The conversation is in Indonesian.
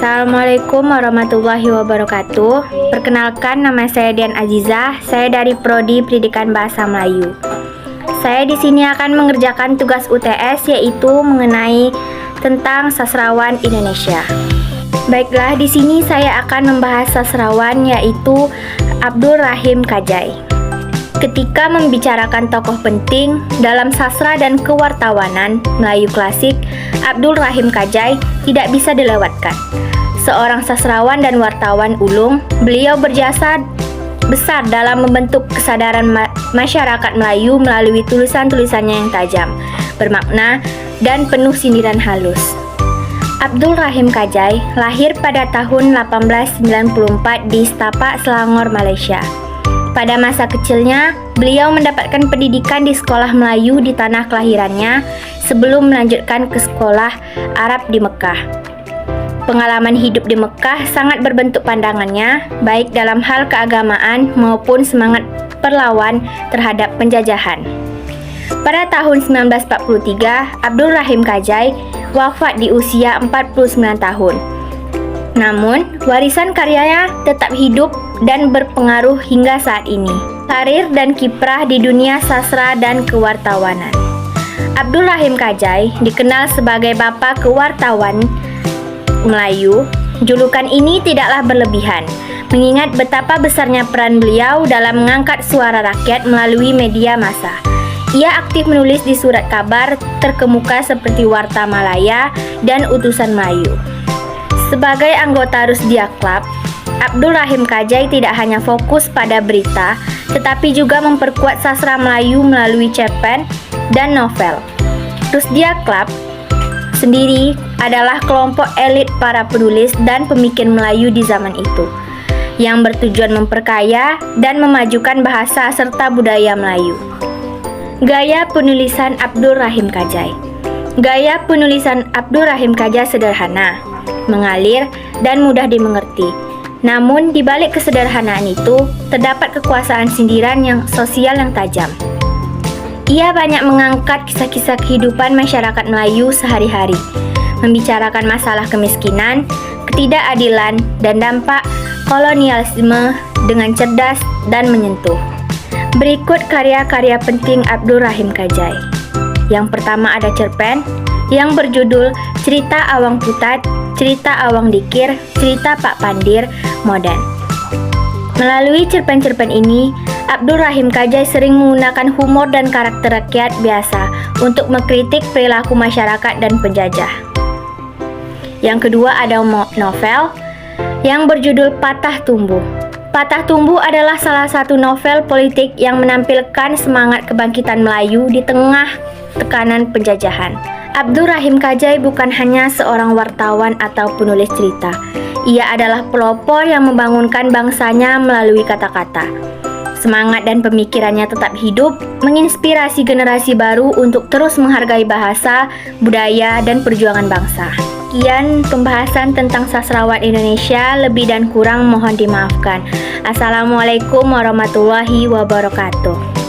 Assalamualaikum warahmatullahi wabarakatuh. Perkenalkan, nama saya Dian Azizah. Saya dari Prodi Pendidikan Bahasa Melayu. Saya di sini akan mengerjakan tugas UTS, yaitu mengenai tentang sastrawan Indonesia. Baiklah, di sini saya akan membahas sastrawan, yaitu Abdul Rahim Kajai. Ketika membicarakan tokoh penting dalam sastra dan kewartawanan Melayu klasik, Abdul Rahim Kajai tidak bisa dilewatkan. Seorang sastrawan dan wartawan ulung, beliau berjasa besar dalam membentuk kesadaran masyarakat Melayu melalui tulisan-tulisannya yang tajam, bermakna, dan penuh sindiran halus. Abdul Rahim Kajai lahir pada tahun 1894 di Setapak, Selangor, Malaysia. Pada masa kecilnya, beliau mendapatkan pendidikan di sekolah Melayu di tanah kelahirannya sebelum melanjutkan ke sekolah Arab di Mekah. Pengalaman hidup di Mekah sangat berbentuk pandangannya, baik dalam hal keagamaan maupun semangat perlawan terhadap penjajahan. Pada tahun 1943, Abdul Rahim Kajai wafat di usia 49 tahun. Namun, warisan karyanya tetap hidup dan berpengaruh hingga saat ini. Karir dan kiprah di dunia sastra dan kewartawanan. Abdul Rahim Kajai dikenal sebagai Bapa Kewartawan Melayu. Julukan ini tidaklah berlebihan, mengingat betapa besarnya peran beliau dalam mengangkat suara rakyat melalui media massa. Ia aktif menulis di surat kabar terkemuka seperti Warta Malaya dan Utusan Melayu. Sebagai anggota Rusdia Club, Abdul Rahim Kajai tidak hanya fokus pada berita, tetapi juga memperkuat sastra Melayu melalui cerpen dan novel. Rusdia Club sendiri adalah kelompok elit para penulis dan pemikir Melayu di zaman itu, yang bertujuan memperkaya dan memajukan bahasa serta budaya Melayu. Gaya penulisan Abdul Rahim Kajai. Gaya penulisan Abdul Rahim Kajai sederhana, mengalir, dan mudah dimengerti. Namun, di balik kesederhanaan itu, terdapat kekuasaan sindiran yang sosial yang tajam. Ia banyak mengangkat kisah-kisah kehidupan masyarakat Melayu sehari-hari, membicarakan masalah kemiskinan, ketidakadilan, dan dampak kolonialisme dengan cerdas dan menyentuh. Berikut karya-karya penting Abdul Rahim Kajai. Yang pertama ada cerpen yang berjudul Cerita Awang Putat, Cerita Awang Dikir, Cerita Pak Pandir, Moden. Melalui cerpen-cerpen ini, Abdul Rahim Kajai sering menggunakan humor dan karakter rakyat biasa untuk mengkritik perilaku masyarakat dan penjajah. Yang kedua ada novel yang berjudul Patah Tumbuh. Patah Tumbuh adalah salah satu novel politik yang menampilkan semangat kebangkitan Melayu di tengah tekanan penjajahan. Abdul Rahim Kajai bukan hanya seorang wartawan atau penulis cerita. Ia adalah pelopor yang membangunkan bangsanya melalui kata-kata. Semangat dan pemikirannya tetap hidup, menginspirasi generasi baru untuk terus menghargai bahasa, budaya, dan perjuangan bangsa. Sekian pembahasan tentang sastrawan Indonesia, lebih dan kurang mohon dimaafkan. Assalamualaikum warahmatullahi wabarakatuh.